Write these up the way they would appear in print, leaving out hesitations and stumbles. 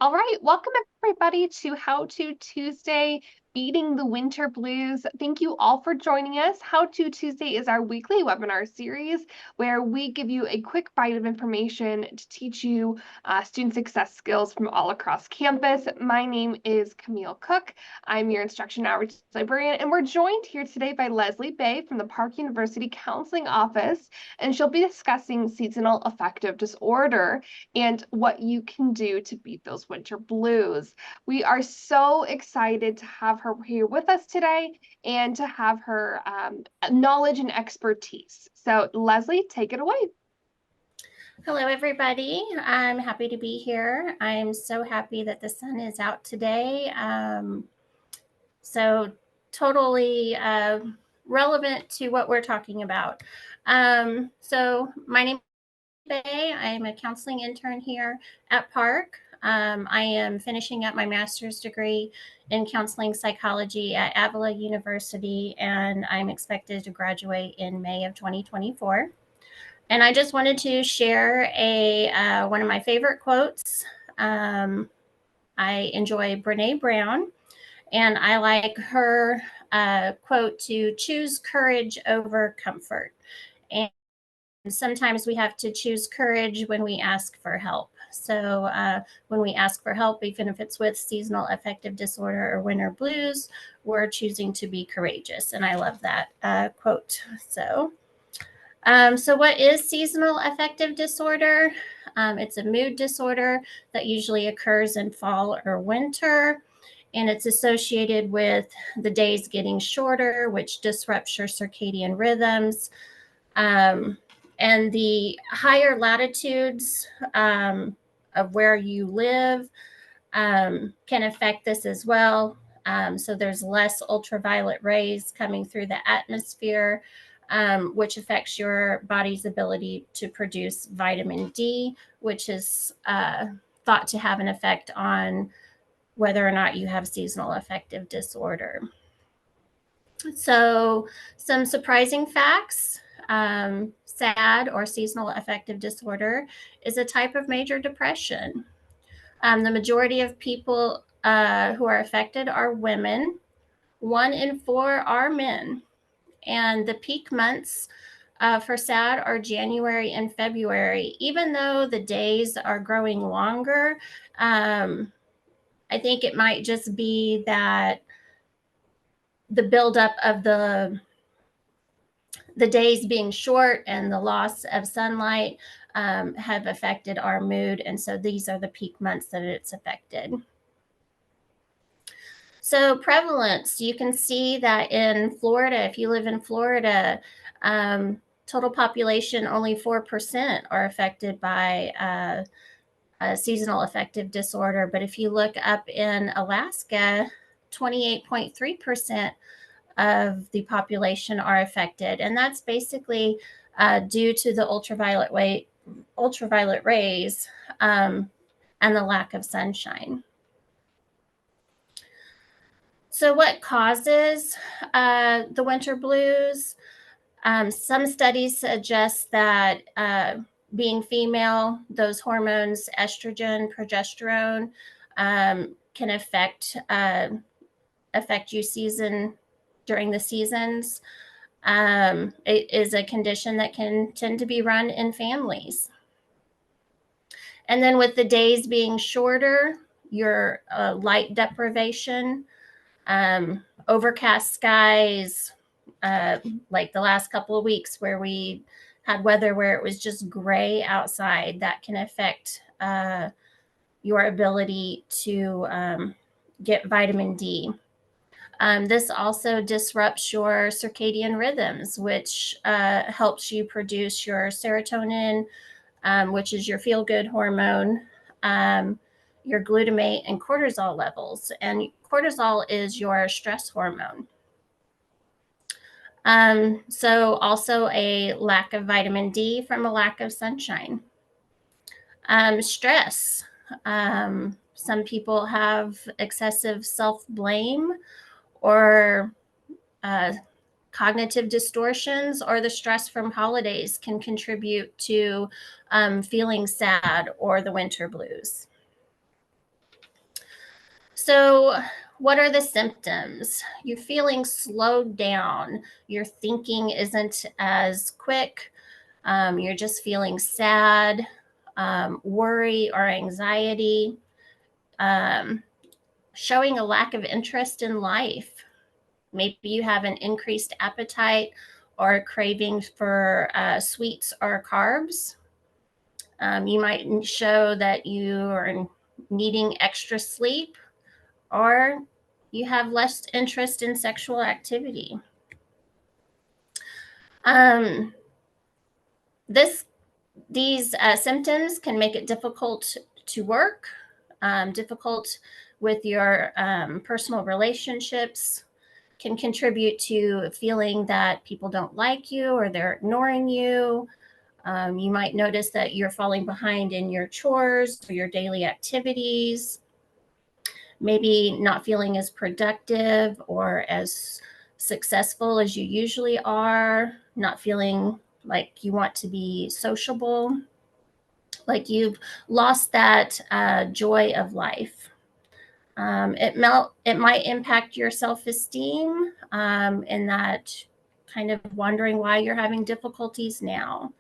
All right, welcome everybody to How To Tuesday, Beating the Winter Blues. Thank you all for joining us. How To Tuesday is our weekly webinar series where we give you a quick bite of information to teach you student success skills from all across campus. My name is Camille Cook. I'm your instruction outreach librarian, and we're joined here today by Leslie Bay from the Park University Counseling Office, and she'll be discussing seasonal affective disorder and what you can do to beat those winter blues. We are so excited to have her here with us today and to have her knowledge and expertise. So Leslie, take it away. Hello, everybody. I'm happy to be here. I'm so happy that the sun is out today. So totally relevant to what we're talking about. So my name is Bay. I'm a counseling intern here at Park. I am finishing up my master's degree in counseling psychology at Avila University, and I'm expected to graduate in May of 2024. And I just wanted to share one of my favorite quotes. I enjoy Brene Brown, and I like her quote to choose courage over comfort. And sometimes we have to choose courage when we ask for help. So when we ask for help, even if it's with seasonal affective disorder or winter blues, we're choosing to be courageous. And I love that quote. So what is seasonal affective disorder? It's a mood disorder that usually occurs in fall or winter, and it's associated with the days getting shorter, which disrupts your circadian rhythms. And the higher latitudes of where you live can affect this as well. So there's less ultraviolet rays coming through the atmosphere, which affects your body's ability to produce vitamin D, which is thought to have an effect on whether or not you have seasonal affective disorder. So some surprising facts. SAD, or seasonal affective disorder, is a type of major depression. The majority of people who are affected are women. 1 in 4 are men. And the peak months for SAD are January and February. Even though the days are growing longer, I think it might just be that the buildup of the days being short and the loss of sunlight have affected our mood. And so these are the peak months that it's affected. So prevalence, you can see that in Florida, if you live in Florida, total population, only 4% are affected by seasonal affective disorder. But if you look up in Alaska, 28.3% of the population are affected. And that's basically due to the ultraviolet rays and the lack of sunshine. So what causes the winter blues? Some studies suggest that being female, those hormones, estrogen, progesterone, can affect you during the seasons. It is a condition that can tend to be run in families. And then with the days being shorter, your light deprivation, overcast skies, like the last couple of weeks where we had weather where it was just gray outside, that can affect your ability to get vitamin D. This also disrupts your circadian rhythms, which helps you produce your serotonin, which is your feel-good hormone, your glutamate and cortisol levels. And cortisol is your stress hormone. So also a lack of vitamin D from a lack of sunshine. Stress. Some people have excessive self-blame or cognitive distortions, or the stress from holidays can contribute to feeling sad or the winter blues. So, what are the symptoms? You're feeling slowed down. Your thinking isn't as quick. You're just feeling sad, worry, or anxiety. Um, Showing a lack of interest in life. Maybe you have an increased appetite or craving for sweets or carbs. You might show that you are needing extra sleep, or you have less interest in sexual activity. Um, these symptoms can make it difficult to work, difficult with your personal relationships, can contribute to feeling that people don't like you or they're ignoring you. You might notice that you're falling behind in your chores or your daily activities, maybe not feeling as productive or as successful as you usually are, not feeling like you want to be sociable, like you've lost that joy of life. It might impact your self-esteem, in that kind of wondering why you're having difficulties now.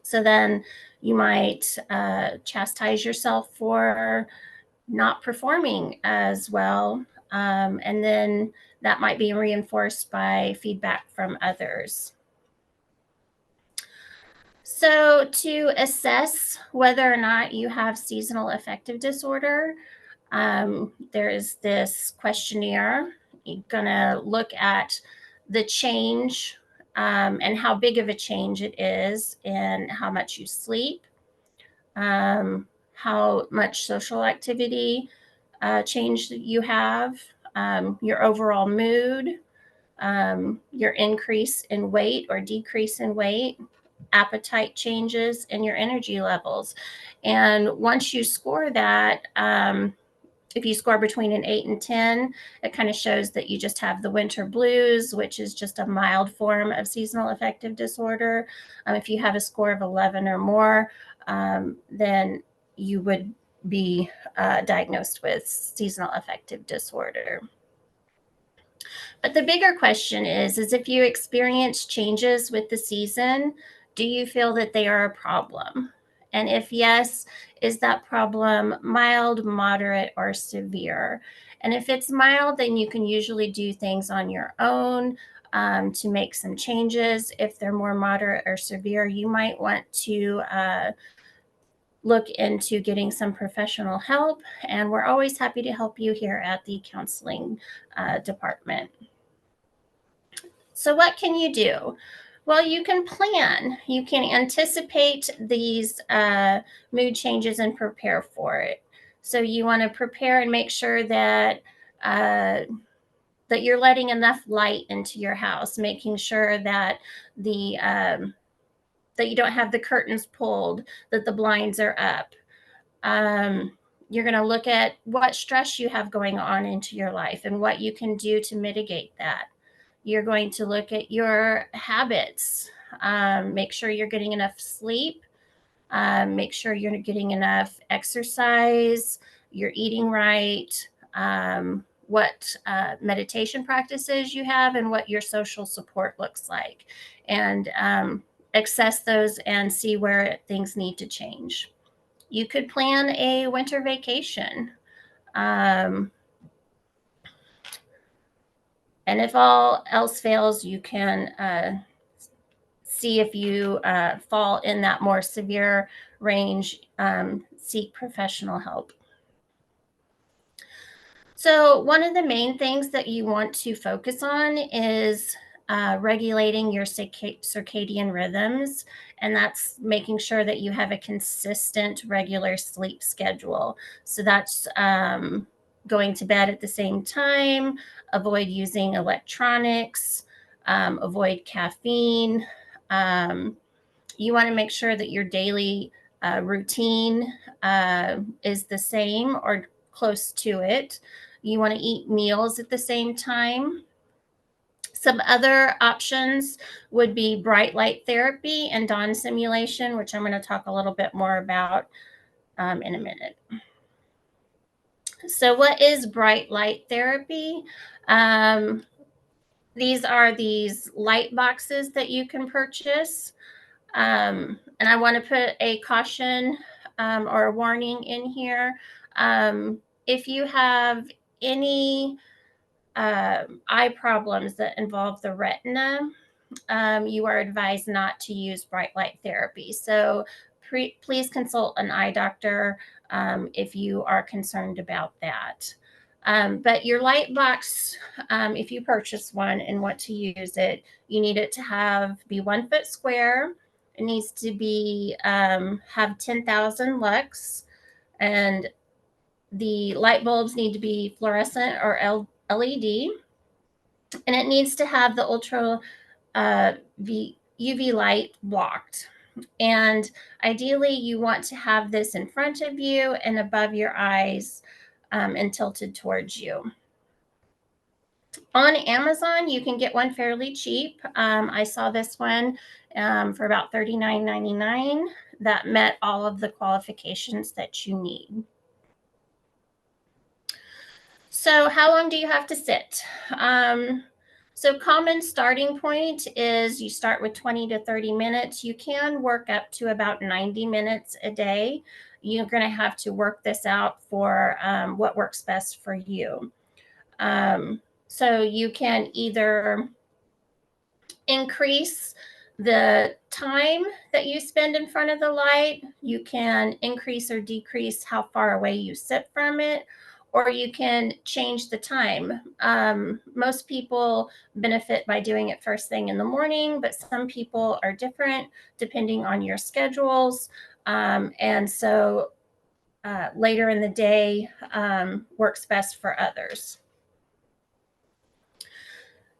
So then you might chastise yourself for not performing as well. And then that might be reinforced by feedback from others. So, to assess whether or not you have seasonal affective disorder, there is this questionnaire. You're going to look at the change, and how big of a change it is, and how much you sleep, how much social activity change that you have, your overall mood, your increase in weight or decrease in weight, appetite changes, and your energy levels. And once you score that, if you score between an 8 and 10, it kind of shows that you just have the winter blues, which is just a mild form of seasonal affective disorder. If you have a score of 11 or more, then you would be diagnosed with seasonal affective disorder. But the bigger question is if you experience changes with the season, do you feel that they are a problem? And if yes, is that problem mild, moderate, or severe? And if it's mild, then you can usually do things on your own to make some changes. If they're more moderate or severe, you might want to look into getting some professional help. And we're always happy to help you here at the counseling department. So, what can you do? Well, you can plan. You can anticipate these mood changes and prepare for it. So, you want to prepare and make sure that that you're letting enough light into your house, making sure that the that you don't have the curtains pulled, that the blinds are up. You're going to look at what stress you have going on into your life and what you can do to mitigate that. You're going to look at your habits. Make sure you're getting enough sleep. Make sure you're getting enough exercise. You're eating right. What meditation practices you have, and what your social support looks like. And assess those and see where things need to change. You could plan a winter vacation. And if all else fails, you can see if you fall in that more severe range, seek professional help. So, one of the main things that you want to focus on is regulating your circadian rhythms, and that's making sure that you have a consistent, regular sleep schedule. So, that's going to bed at the same time, avoid using electronics, avoid caffeine. You want to make sure that your daily routine is the same or close to it. You want to eat meals at the same time. Some other options would be bright light therapy and dawn simulation, which I'm going to talk a little bit more about in a minute. So what is bright light therapy? These are these light boxes that you can purchase. And I want to put a caution or a warning in here. If you have any eye problems that involve the retina, you are advised not to use bright light therapy. So please consult an eye doctor if you are concerned about that. But your light box, if you purchase one and want to use it, you need it to be 1 foot square. It needs to be have 10,000 lux, and the light bulbs need to be fluorescent or LED, and it needs to have the ultra UV light blocked. And ideally, you want to have this in front of you and above your eyes and tilted towards you. On Amazon, you can get one fairly cheap. I saw this one for about $39.99 that met all of the qualifications that you need. So how long do you have to sit? So common starting point is you start with 20 to 30 minutes. You can work up to about 90 minutes a day. You're going to have to work this out for what works best for you. So you can either increase the time that you spend in front of the light. You can increase or decrease how far away you sit from it, or you can change the time. Most people benefit by doing it first thing in the morning, but some people are different depending on your schedules. And so later in the day works best for others.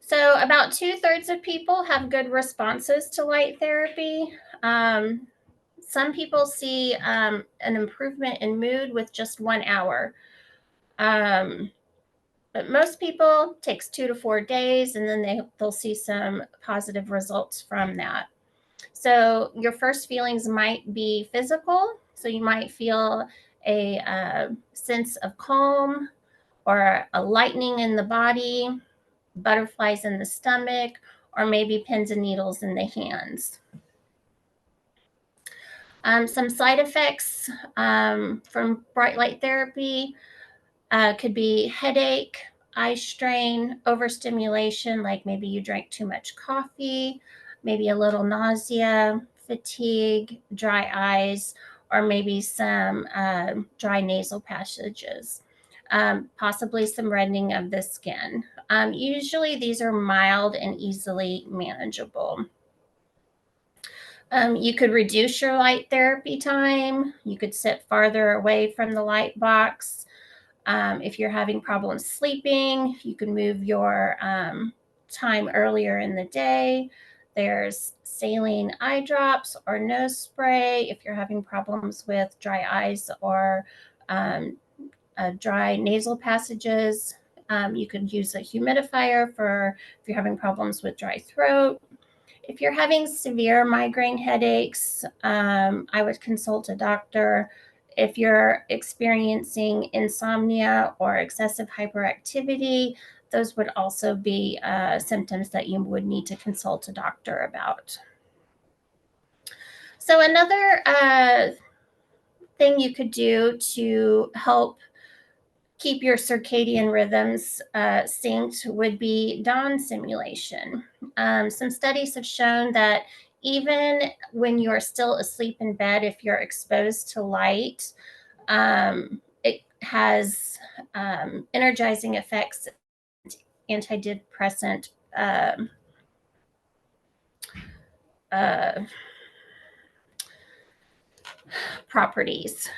So about 2/3 of people have good responses to light therapy. Some people see an improvement in mood with just 1 hour. But most people takes 2 to 4 days, and then they'll see some positive results from that. So your first feelings might be physical. So you might feel a sense of calm or a lightening in the body, butterflies in the stomach, or maybe pins and needles in the hands. Some side effects from bright light therapy could be headache, eye strain, overstimulation, like maybe you drank too much coffee, maybe a little nausea, fatigue, dry eyes, or maybe some dry nasal passages. Possibly some reddening of the skin. Usually these are mild and easily manageable. You could reduce your light therapy time. You could sit farther away from the light box. If you're having problems sleeping, you can move your time earlier in the day. There's saline eye drops or nose spray if you're having problems with dry eyes or dry nasal passages. You could use a humidifier if you're having problems with dry throat. If you're having severe migraine headaches, I would consult a doctor. If you're experiencing insomnia or excessive hyperactivity, those would also be symptoms that you would need to consult a doctor about. So another thing you could do to help keep your circadian rhythms synced would be dawn simulation. Some studies have shown that even when you're still asleep in bed, if you're exposed to light, it has energizing effects, antidepressant properties.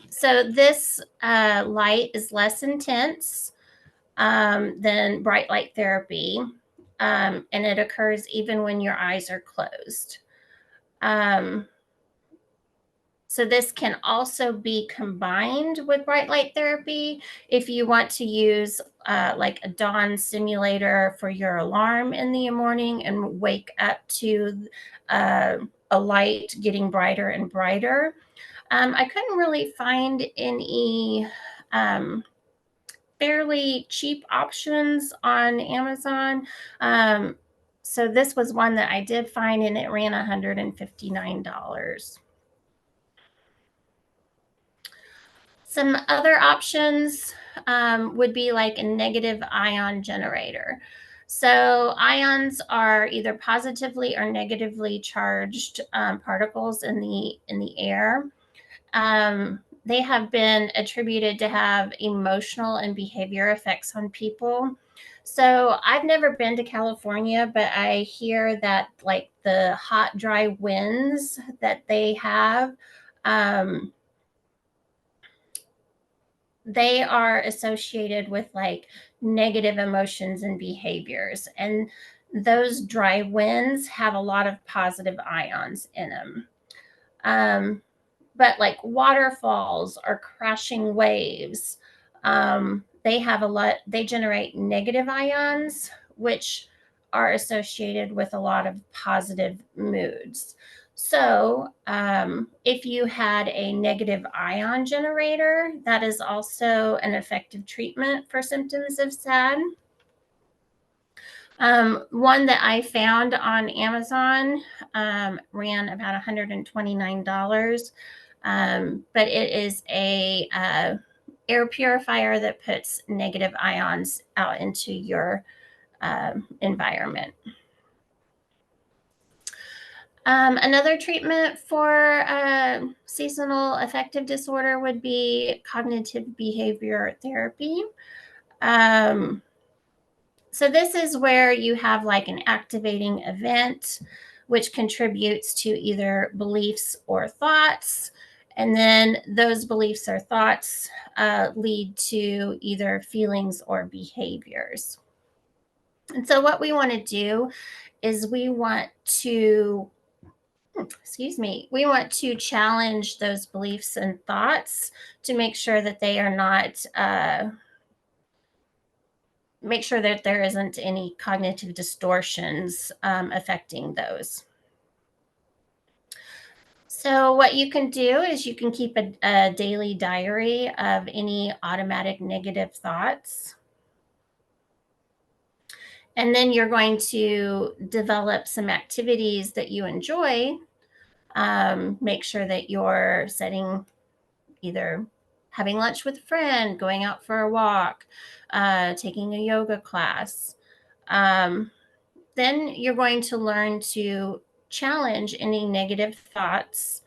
So this light is less intense than bright light therapy, and it occurs even when your eyes are closed. So this can also be combined with bright light therapy if you want to use like a dawn simulator for your alarm in the morning and wake up to a light getting brighter and brighter. I couldn't really find any fairly cheap options on Amazon. So this was one that I did find, and it ran $159. Some other options would be like a negative ion generator. So ions are either positively or negatively charged particles in the air. They have been attributed to have emotional and behavior effects on people. So I've never been to California, but I hear that like the hot, dry winds that they have, they are associated with like negative emotions and behaviors. And those dry winds have a lot of positive ions in them. But like waterfalls or crashing waves, they generate negative ions, which are associated with a lot of positive moods. So, if you had a negative ion generator, that is also an effective treatment for symptoms of SAD. One that I found on Amazon ran about $129, but it is a air purifier that puts negative ions out into your environment. Another treatment for seasonal affective disorder would be cognitive behavior therapy. So this is where you have like an activating event, which contributes to either beliefs or thoughts. And then those beliefs or thoughts lead to either feelings or behaviors. And so what we want to do is we want to challenge those beliefs and thoughts to make sure that they are not make sure that there isn't any cognitive distortions affecting those. So what you can do is you can keep a daily diary of any automatic negative thoughts. And then you're going to develop some activities that you enjoy. Make sure that you're setting either having lunch with a friend, going out for a walk, taking a yoga class. Then you're going to learn to challenge any negative thoughts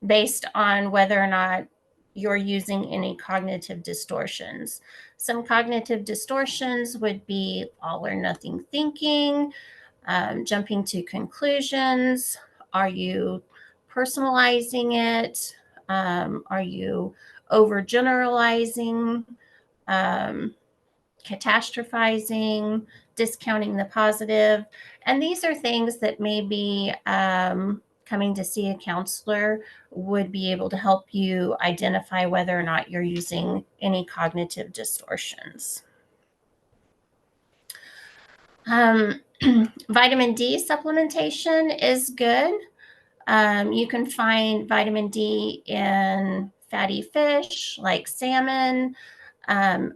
based on whether or not you're using any cognitive distortions. Some cognitive distortions would be all or nothing thinking, jumping to conclusions. Are you personalizing it? Are you overgeneralizing? Catastrophizing, discounting the positive. And these are things that maybe coming to see a counselor would be able to help you identify whether or not you're using any cognitive distortions. Vitamin D supplementation is good. You can find vitamin D in fatty fish like salmon,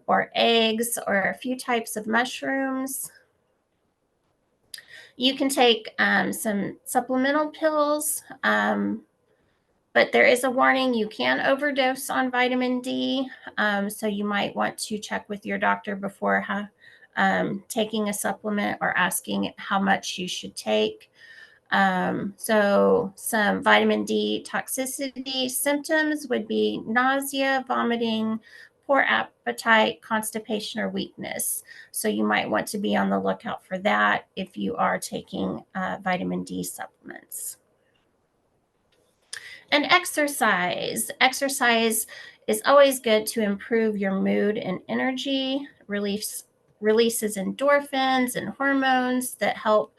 or eggs, or a few types of mushrooms. You can take some supplemental pills, but there is a warning: you can overdose on vitamin D. So you might want to check with your doctor before taking a supplement or asking how much you should take. So some vitamin D toxicity symptoms would be nausea, vomiting, poor appetite, constipation, or weakness. So you might want to be on the lookout for that if you are taking vitamin D supplements. And exercise. Exercise is always good to improve your mood and energy, releases endorphins and hormones that help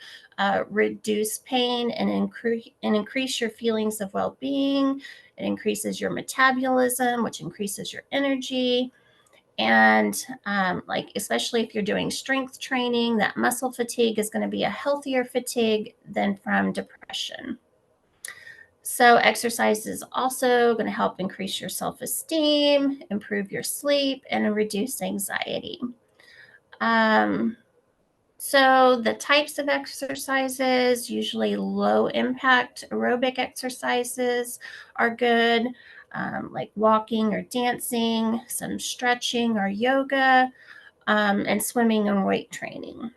reduce pain and increase your feelings of well-being. It increases your metabolism, which increases your energy. And like, especially if you're doing strength training, that muscle fatigue is going to be a healthier fatigue than from depression. So exercise is also going to help increase your self-esteem, improve your sleep, and reduce anxiety. So the types of exercises, usually low impact aerobic exercises are good, like walking or dancing, some stretching or yoga, and swimming and weight training.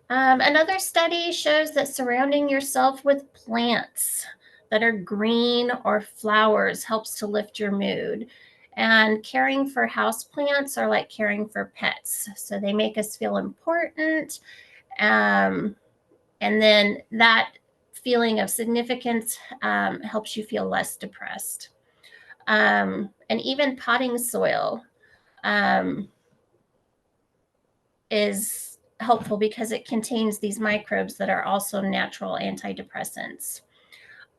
Another study shows that surrounding yourself with plants that are green or flowers helps to lift your mood. And caring for houseplants are like caring for pets. So they make us feel important. And then that feeling of significance helps you feel less depressed. And even potting soil is helpful because it contains these microbes that are also natural antidepressants.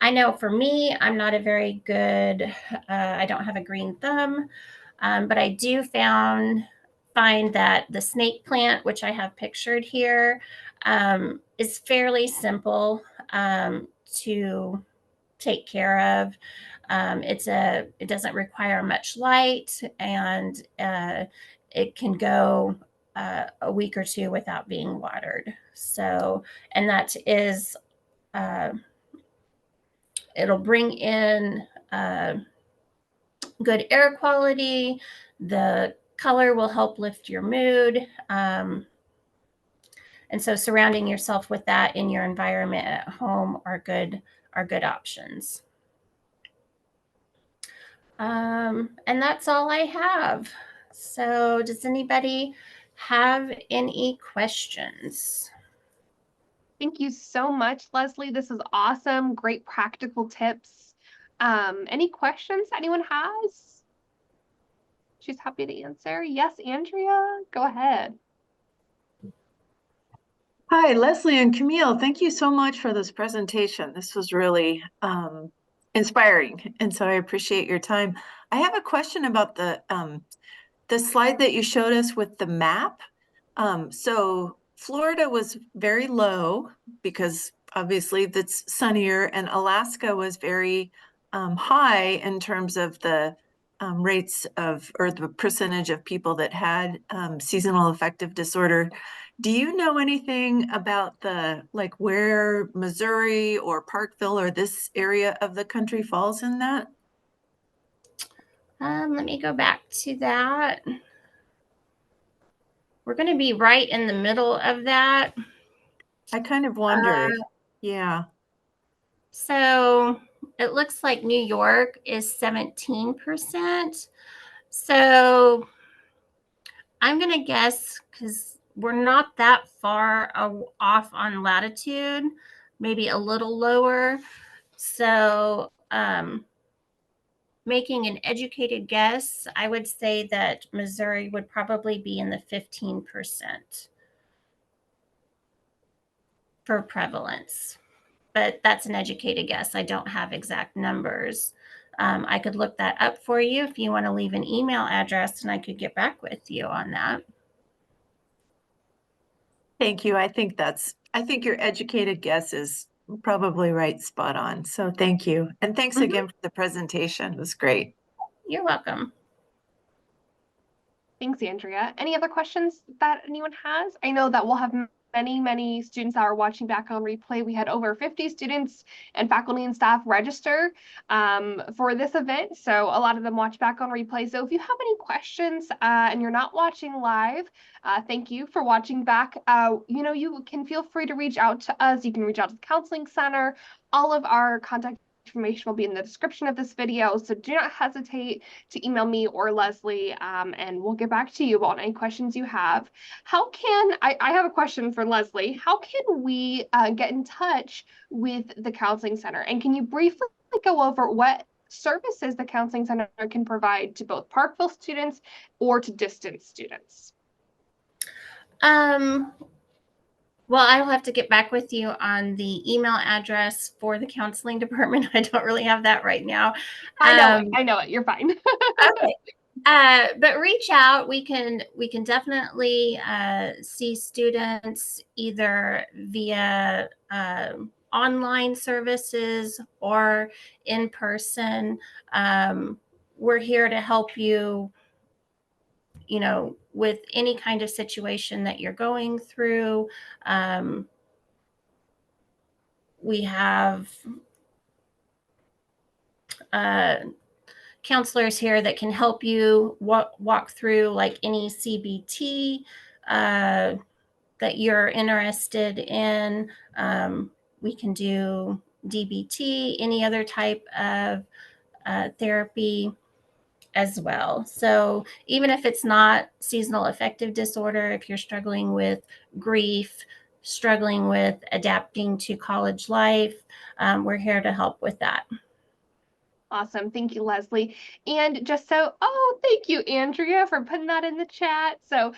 I know for me, I'm not a very good, I don't have a green thumb, but I do find that the snake plant, which I have pictured here, is fairly simple to take care of. It doesn't require much light, and it can go a week or two without being watered. So, and that is, it'll bring in good air quality. The color will help lift your mood. And so surrounding yourself with that in your environment at home are good options. And that's all I have. So does anybody have any questions? Thank you so much, Leslie. This is awesome. Great practical tips. Any questions anyone has? She's happy to answer. Yes, Andrea, go ahead. Hi, Leslie and Camille. Thank you so much for this presentation. This was really inspiring, and so I appreciate your time. I have a question about the slide that you showed us with the map. So Florida was very low because obviously that's sunnier, and Alaska was very high in terms of the rates of, or the percentage of people that had seasonal affective disorder. Do you know anything about like where Missouri or Parkville or this area of the country falls in that? Let me go back to that. We're going to be right in the middle of that. I kind of wondered. Yeah. So it looks like New York is 17%. So I'm going to guess, because we're not that far off on latitude, maybe a little lower. So making an educated guess, I would say that Missouri would probably be in the 15% for prevalence. But that's an educated guess. I don't have exact numbers. I could look that up for you if you want to leave an email address, and I could get back with you on that. Thank you. I think your educated guess is probably right, spot on. So thank you. And thanks again for the presentation. It was great. You're welcome. Thanks, Andrea. Any other questions that anyone has? I know that we'll have many students that are watching back on replay. We had over 50 students and faculty and staff register for this event. So a lot of them watch back on replay. So if you have any questions and you're not watching live, thank you for watching back. You can feel free to reach out to us. You can reach out to the Counseling Center. All of our contact information will be in the description of this video. So do not hesitate to email me or Leslie, and we'll get back to you about any questions you have. I have a question for Leslie. How can we get in touch with the Counseling Center? And can you briefly go over what services the Counseling Center can provide to both Parkville students or to distance students? Well, I'll have to get back with you on the email address for the counseling department. I don't really have that right now. I know it. You're fine. Okay. But reach out. We can definitely see students either via online services or in person. We're here to help you, with any kind of situation that you're going through. We have counselors here that can help you walk through like any CBT that you're interested in. We can do DBT, any other type of therapy as well. So even if it's not seasonal affective disorder, if you're struggling with grief, struggling with adapting to college life, we're here to help with that. Awesome. Thank you, Leslie. And thank you, Andrea, for putting that in the chat. So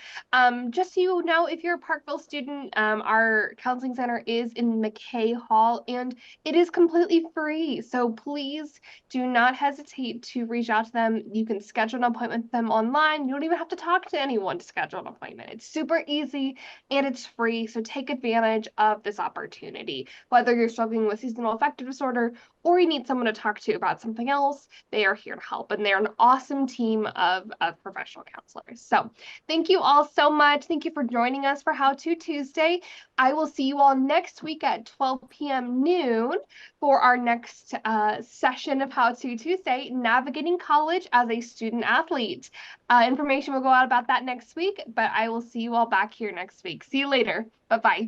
just so you know, if you're a Parkville student, our counseling center is in McKay Hall and it is completely free. So please do not hesitate to reach out to them. You can schedule an appointment with them online. You don't even have to talk to anyone to schedule an appointment. It's super easy and it's free. So take advantage of this opportunity. Whether you're struggling with seasonal affective disorder or you need someone to talk to about something else, they are here to help. And they're an awesome team of professional counselors. So thank you all so much. Thank you for joining us for How To Tuesday. I will see you all next week at 12 p.m. noon for our next session of How To Tuesday, Navigating College as a Student Athlete. Information will go out about that next week, but I will see you all back here next week. See you later. Bye-bye.